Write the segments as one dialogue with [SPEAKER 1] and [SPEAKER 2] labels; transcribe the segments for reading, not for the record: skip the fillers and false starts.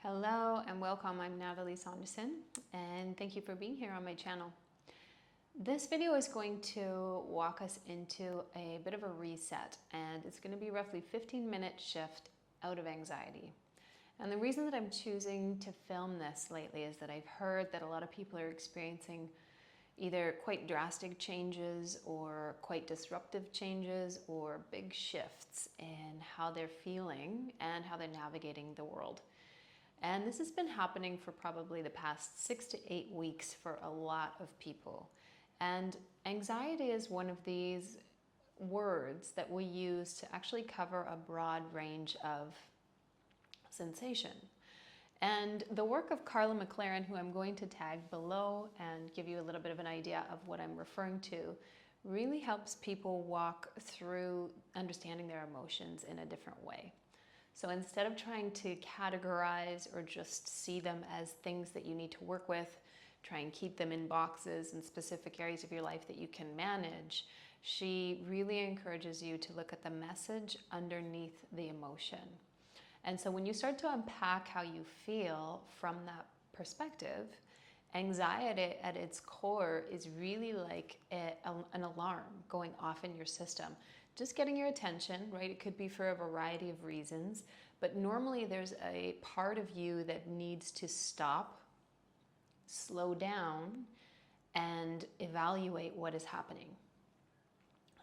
[SPEAKER 1] Hello and welcome. I'm Nathalie Saunderson and thank you for being here on my channel. This video is going to walk us into a bit of a reset, and it's going to be roughly 15-minute shift out of anxiety. And the reason that I'm choosing to film this lately is that I've heard that a lot of people are experiencing either quite drastic changes or quite disruptive changes or big shifts in how they're feeling and how they're navigating the world. And this has been happening for probably the past 6 to 8 weeks for a lot of people. And anxiety is one of these words that we use to actually cover a broad range of sensation. And the work of Carla McLaren, who I'm going to tag below and give you a little bit of an idea of what I'm referring to, really helps people walk through understanding their emotions in a different way. So instead of trying to categorize or just see them as things that you need to work with, try and keep them in boxes in specific areas of your life that you can manage, she really encourages you to look at the message underneath the emotion. And so when you start to unpack how you feel from that perspective, anxiety at its core is really like an alarm going off in your system. Just getting your attention, right? It could be for a variety of reasons, but normally there's a part of you that needs to stop, slow down, and evaluate what is happening.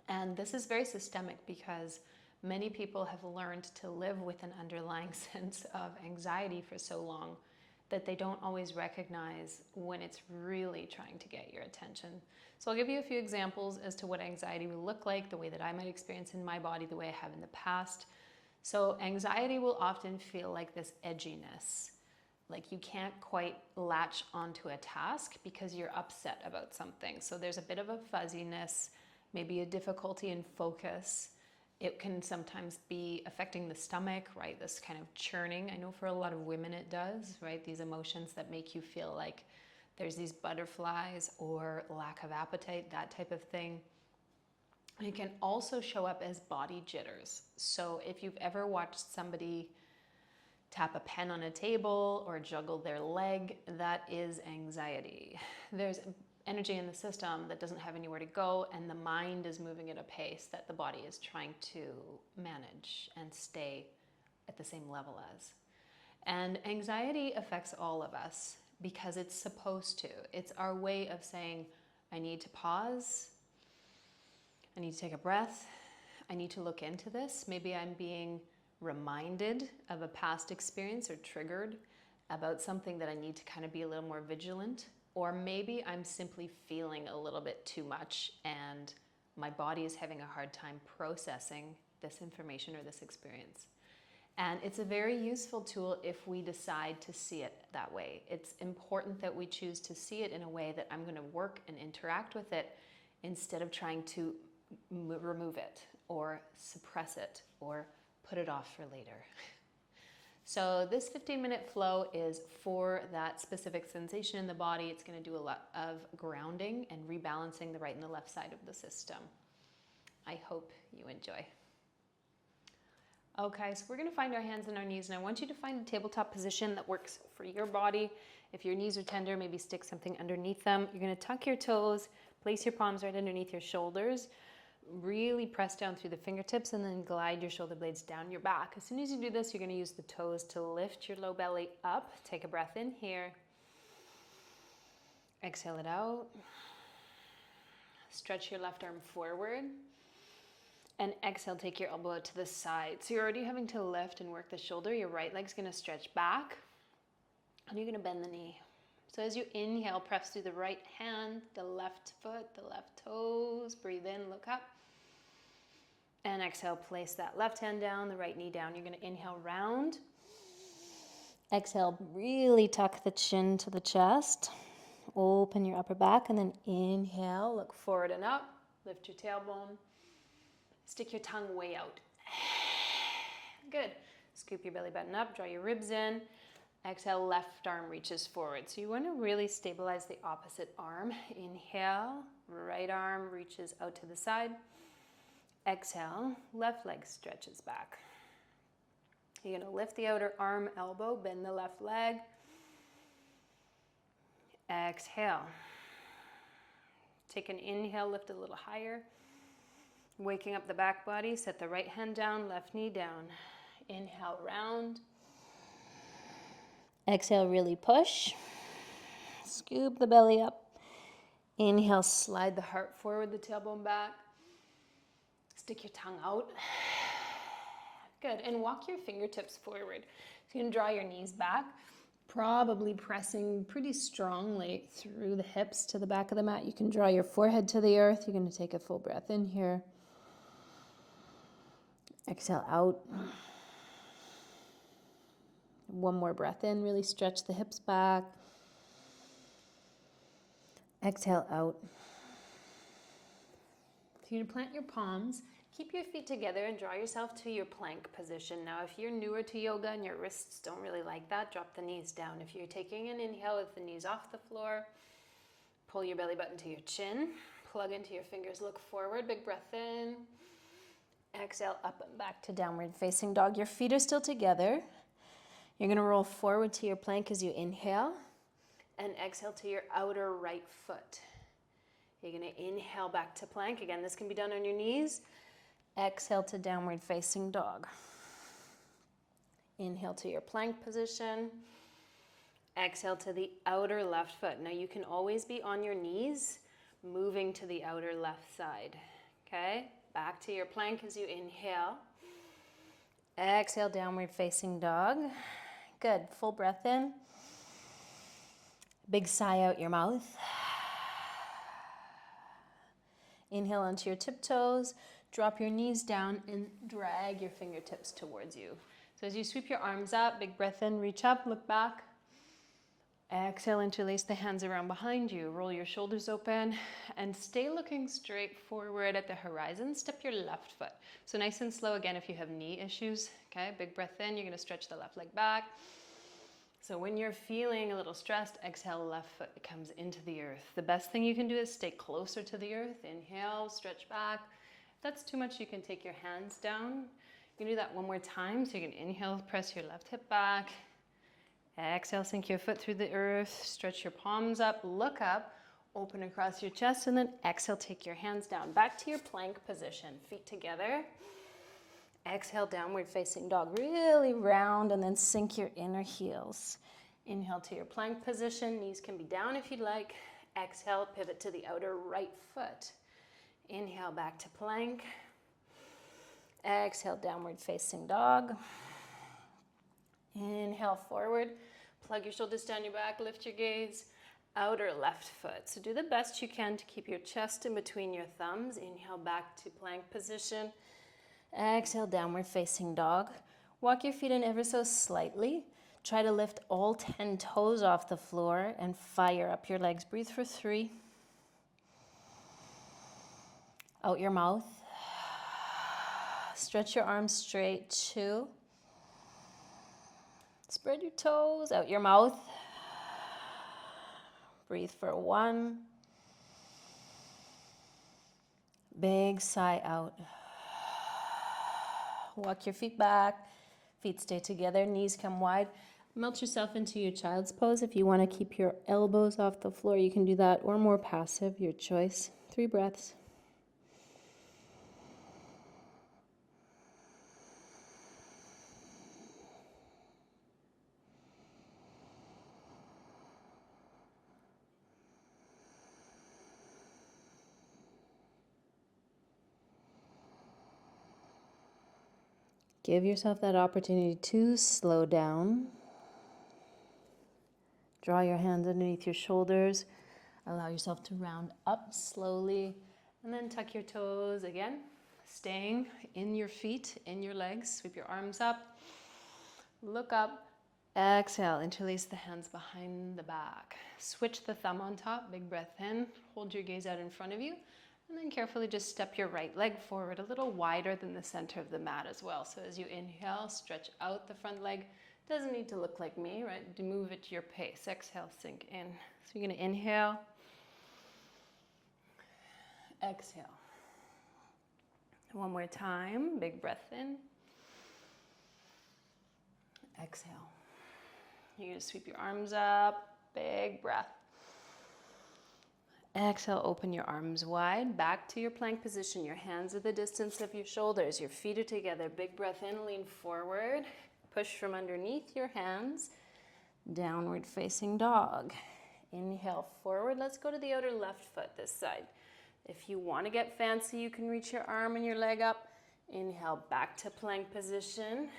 [SPEAKER 1] And this is very systemic because many people have learned to live with an underlying sense of anxiety for so long that they don't always recognize when it's really trying to get your attention. So I'll give you a few examples as to what anxiety will look like, the way that I might experience in my body, the way I have in the past. So anxiety will often feel like this edginess, like you can't quite latch onto a task because you're upset about something. So there's a bit of a fuzziness, maybe a difficulty in focus. It can sometimes be affecting the stomach, right? This kind of churning. I know for a lot of women it does, right? These emotions that make you feel like there's these butterflies or lack of appetite, that type of thing. It can also show up as body jitters. So if you've ever watched somebody tap a pen on a table or juggle their leg, that is anxiety. There's energy in the system that doesn't have anywhere to go, and the mind is moving at a pace that the body is trying to manage and stay at the same level as. And anxiety affects all of us because it's supposed to. It's our way of saying, I need to pause, I need to take a breath, I need to look into this. Maybe I'm being reminded of a past experience or triggered about something that I need to kind of be a little more vigilant. Or maybe I'm simply feeling a little bit too much and my body is having a hard time processing this information or this experience. And it's a very useful tool if we decide to see it that way. It's important that we choose to see it in a way that I'm going to work and interact with it instead of trying to remove it or suppress it or put it off for later. So this 15-minute flow is for that specific sensation in the body. It's going to do a lot of grounding and rebalancing the right and the left side of the system. I hope you enjoy. Okay, so we're going to find our hands and our knees, and I want you to find a tabletop position that works for your body. If your knees are tender, maybe stick something underneath them. You're going to tuck your toes, place your palms right underneath your shoulders. Really press down through the fingertips and then glide your shoulder blades down your back. As soon as you do this, you're going to use the toes to lift your low belly up. Take a breath in here. Exhale it out. Stretch your left arm forward. And exhale, take your elbow out to the side. So you're already having to lift and work the shoulder. Your right leg's going to stretch back. And you're going to bend the knee. So as you inhale, press through the right hand, the left foot, the left toes. Breathe in, look up. And exhale, place that left hand down, the right knee down. You're going to inhale, round. Exhale, really tuck the chin to the chest. Open your upper back, and then inhale, look forward and up. Lift your tailbone. Stick your tongue way out. Good. Scoop your belly button up, draw your ribs in. Exhale, left arm reaches forward. So you want to really stabilize the opposite arm. Inhale, right arm reaches out to the side. Exhale, left leg stretches back. You're going to lift the outer arm, elbow, bend the left leg. Exhale. Take an inhale, lift a little higher. Waking up the back body, set the right hand down, left knee down. Inhale, round. Exhale, really push. Scoop the belly up. Inhale, slide the heart forward, the tailbone back. Stick your tongue out. Good, and walk your fingertips forward. So you can draw your knees back, probably pressing pretty strongly through the hips to the back of the mat. You can draw your forehead to the earth. You're going to take a full breath in here. Exhale out. One more breath in, really stretch the hips back. Exhale out. So you're going to plant your palms, keep your feet together and draw yourself to your plank position. Now, if you're newer to yoga and your wrists don't really like that, drop the knees down. If you're taking an inhale with the knees off the floor, pull your belly button to your chin, plug into your fingers, look forward, big breath in. Exhale, up and back to downward facing dog. Your feet are still together. You're going to roll forward to your plank as you inhale and exhale to your outer right foot. You're going to inhale back to plank. Again, this can be done on your knees. Exhale to downward facing dog. Inhale to your plank position. Exhale to the outer left foot. Now you can always be on your knees, moving to the outer left side. Okay? Back to your plank as you inhale. Exhale, downward facing dog. Good. Full breath in. Big sigh out your mouth. Inhale onto your tiptoes. Drop your knees down and drag your fingertips towards you. So as you sweep your arms up, big breath in, reach up, look back. Exhale, interlace the hands around behind you. Roll your shoulders open and stay looking straight forward at the horizon. Step your left foot. So nice and slow again if you have knee issues. Okay, big breath in. You're going to stretch the left leg back. So when you're feeling a little stressed, exhale, left foot comes into the earth. The best thing you can do is stay closer to the earth. Inhale, stretch back. If that's too much, you can take your hands down. You can do that one more time. So you can inhale, press your left hip back. Exhale, sink your foot through the earth, stretch your palms up, look up, open across your chest, and then exhale, take your hands down. Back to your plank position, feet together. Exhale, downward facing dog, really round, and then sink your inner heels. Inhale to your plank position, knees can be down if you'd like. Exhale, pivot to the outer right foot. Inhale, back to plank. Exhale, downward facing dog. Inhale, forward. Plug your shoulders down your back, lift your gaze, outer left foot. So do the best you can to keep your chest in between your thumbs. Inhale back to plank position. Exhale, downward facing dog. Walk your feet in ever so slightly. Try to lift all 10 toes off the floor and fire up your legs. Breathe for 3. Out your mouth. Stretch your arms straight. 2. Spread your toes, out your mouth. Breathe for 1. Big sigh out. Walk your feet back. Feet stay together, knees come wide. Melt yourself into your child's pose. If you want to keep your elbows off the floor, you can do that, or more passive, your choice. 3 breaths. Give yourself that opportunity to slow down. Draw your hands underneath your shoulders. Allow yourself to round up slowly. And then tuck your toes again. Staying in your feet, in your legs. Sweep your arms up. Look up. Exhale. Interlace the hands behind the back. Switch the thumb on top. Big breath in. Hold your gaze out in front of you. And then carefully just step your right leg forward a little wider than the center of the mat as well. So as you inhale, stretch out the front leg. Doesn't need to look like me, right? Move at your pace. Exhale, sink in. So you're going to inhale. Exhale. One more time. Big breath in. Exhale. You're going to sweep your arms up, big breath. Exhale, open your arms wide, back to your plank position. Your hands are the distance of your shoulders. Your feet are together. Big breath in, lean forward. Push from underneath your hands. Downward facing dog. Inhale forward. Let's go to the outer left foot this side. If you want to get fancy, you can reach your arm and your leg up. Inhale, back to plank position.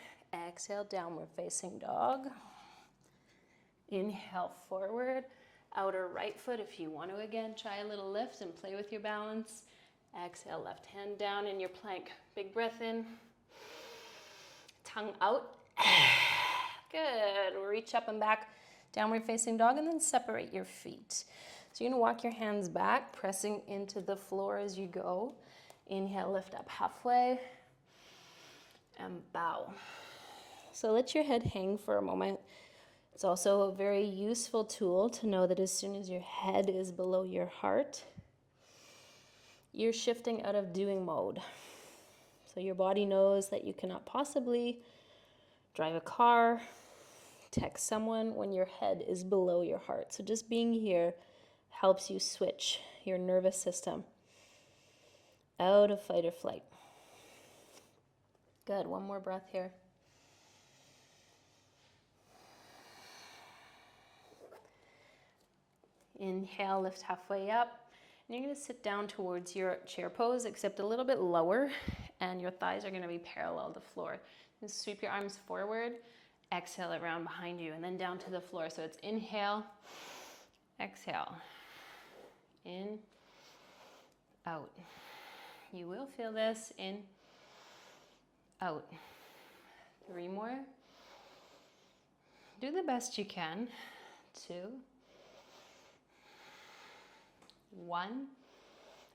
[SPEAKER 1] Exhale, downward facing dog. Inhale forward. Outer right foot, if you want to again, try a little lift and play with your balance. Exhale, left hand down in your plank. Big breath in. Tongue out. Good. Reach up and back. Downward facing dog, and then separate your feet. So you're going to walk your hands back, pressing into the floor as you go. Inhale, lift up halfway. And bow. So let your head hang for a moment. It's also a very useful tool to know that as soon as your head is below your heart, you're shifting out of doing mode. So your body knows that you cannot possibly drive a car, text someone when your head is below your heart. So just being here helps you switch your nervous system out of fight or flight. Good. One more breath here. Inhale, lift halfway up. And you're going to sit down towards your chair pose, except a little bit lower, and your thighs are going to be parallel to the floor. Just sweep your arms forward, exhale it around behind you, and then down to the floor. So it's inhale, exhale, in, out. You will feel this, in, out. 3 more. Do the best you can. 2, 1.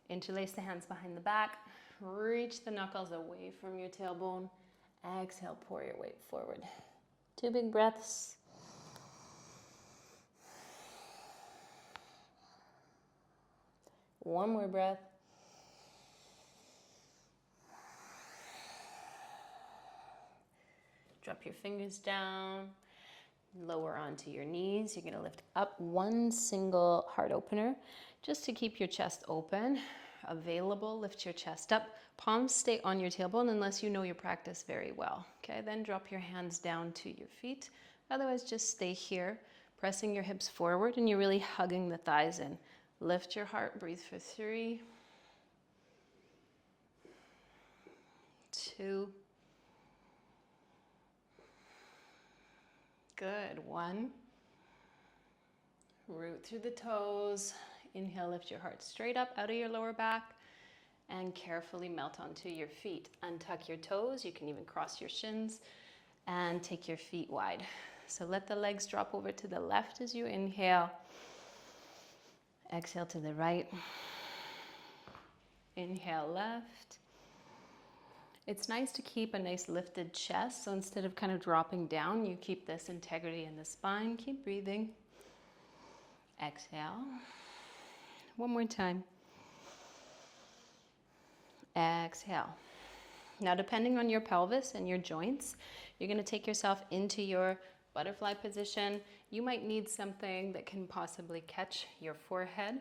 [SPEAKER 1] Interlace the hands behind the back. Reach the knuckles away from your tailbone. Exhale, pour your weight forward. 2 big breaths. One more breath. Drop your fingers down. Lower onto your knees. You're going to lift up one single heart opener just to keep your chest open, available. Lift your chest up. Palms stay on your tailbone unless you know your practice very well. Okay, then drop your hands down to your feet. Otherwise, just stay here, pressing your hips forward, and you're really hugging the thighs in. Lift your heart. Breathe for 3, 2. Good. 1. Root through the toes. Inhale, lift your heart straight up out of your lower back and carefully melt onto your feet. Untuck your toes. You can even cross your shins and take your feet wide. So let the legs drop over to the left as you inhale. Exhale to the right. Inhale, left. It's nice to keep a nice lifted chest, so instead of kind of dropping down, you keep this integrity in the spine. Keep breathing. Exhale. One more time. Exhale. Now, depending on your pelvis and your joints, you're going to take yourself into your butterfly position. You might need something that can possibly catch your forehead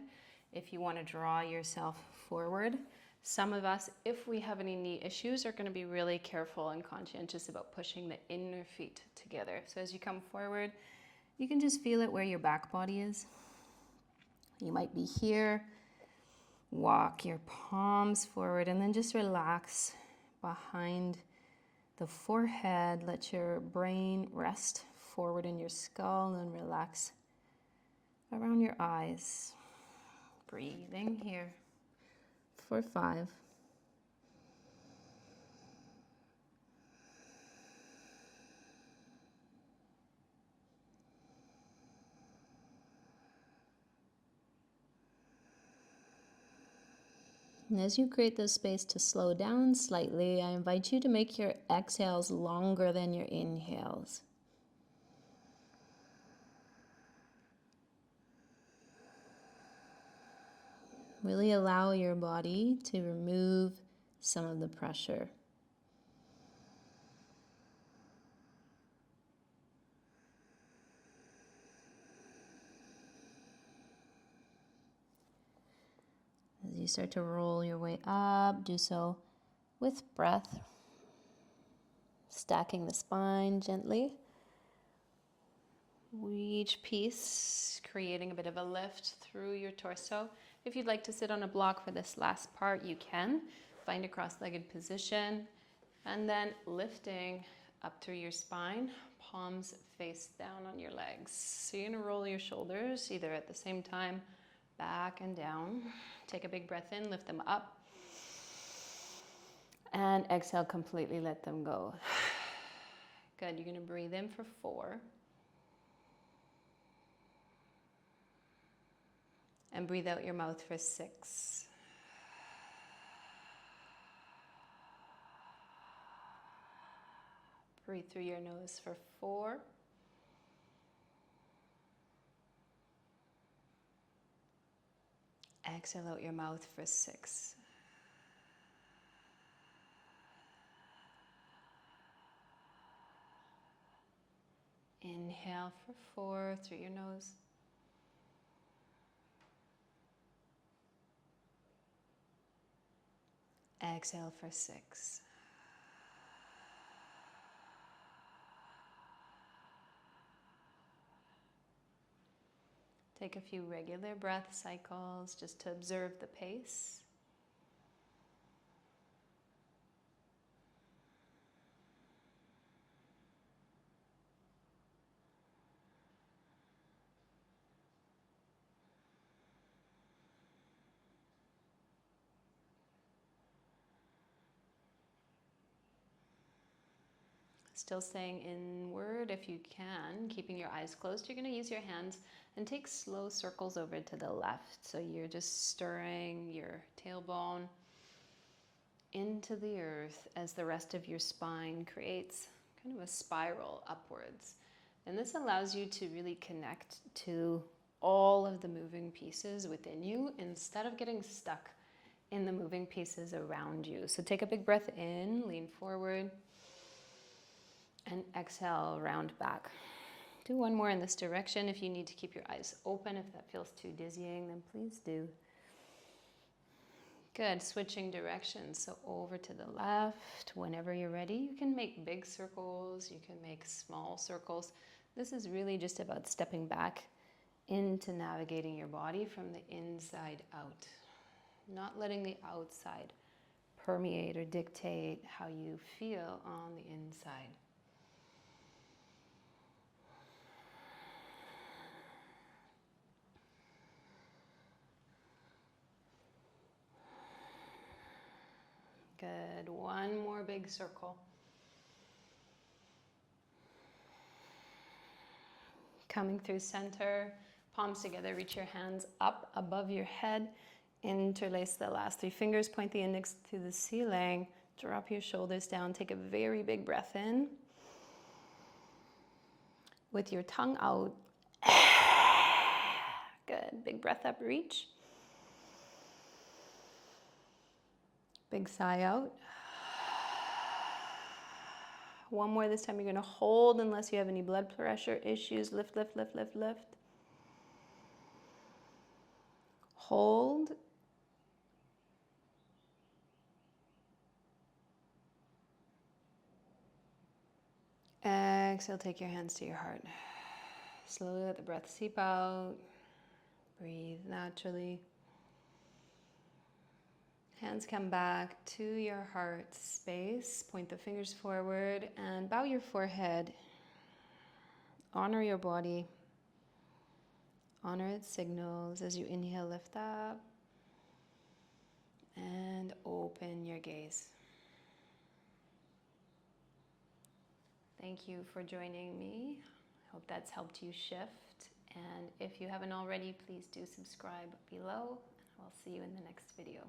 [SPEAKER 1] if you want to draw yourself forward. Some of us, if we have any knee issues, are going to be really careful and conscientious about pushing the inner feet together. So as you come forward, you can just feel it where your back body is. You might be here. Walk your palms forward and then just relax behind the forehead. Let your brain rest forward in your skull and relax around your eyes. Breathing here for 5. And as you create this space to slow down slightly, I invite you to make your exhales longer than your inhales. Really allow your body to remove some of the pressure. you start to roll your way up, do so with breath, stacking the spine gently. Each piece creating a bit of a lift through your torso. If you'd like to sit on a block for this last part, you can. Find a cross-legged position and then lifting up through your spine, palms face down on your legs. So you're gonna roll your shoulders either at the same time, back and down. Take a big breath in, lift them up. And exhale, completely let them go. Good, you're gonna breathe in for 4. And breathe out your mouth for 6. Breathe through your nose for 4. Exhale out your mouth for 6. Inhale for 4 through your nose. Exhale for 6. Take a few regular breath cycles just to observe the pace. Still staying inward if you can, keeping your eyes closed. You're going to use your hands and take slow circles over to the left. So you're just stirring your tailbone into the earth as the rest of your spine creates kind of a spiral upwards. And this allows you to really connect to all of the moving pieces within you instead of getting stuck in the moving pieces around you. So take a big breath in, lean forward. And exhale, round back. Do one more in this direction. If you need to keep your eyes open, if that feels too dizzying, then please do. Good, switching directions. So over to the left. Whenever you're ready, you can make big circles, you can make small circles. This is really just about stepping back into navigating your body from the inside out. Not letting the outside permeate or dictate how you feel on the inside. Good. One more big circle. Coming through center, palms together, reach your hands up above your head, interlace the last 3 fingers, point the index to the ceiling, drop your shoulders down, take a very big breath in. With your tongue out. Good. Big breath up, reach. Big sigh out. One more this time. You're going to hold unless you have any blood pressure issues. Lift, lift, lift, lift, lift. Hold. Exhale, take your hands to your heart. Slowly let the breath seep out. Breathe naturally. Hands come back to your heart space. Point the fingers forward and bow your forehead. Honor your body. Honor its signals as you inhale, lift up. And open your gaze. Thank you for joining me. I hope that's helped you shift. And if you haven't already, please do subscribe below. And I'll see you in the next video.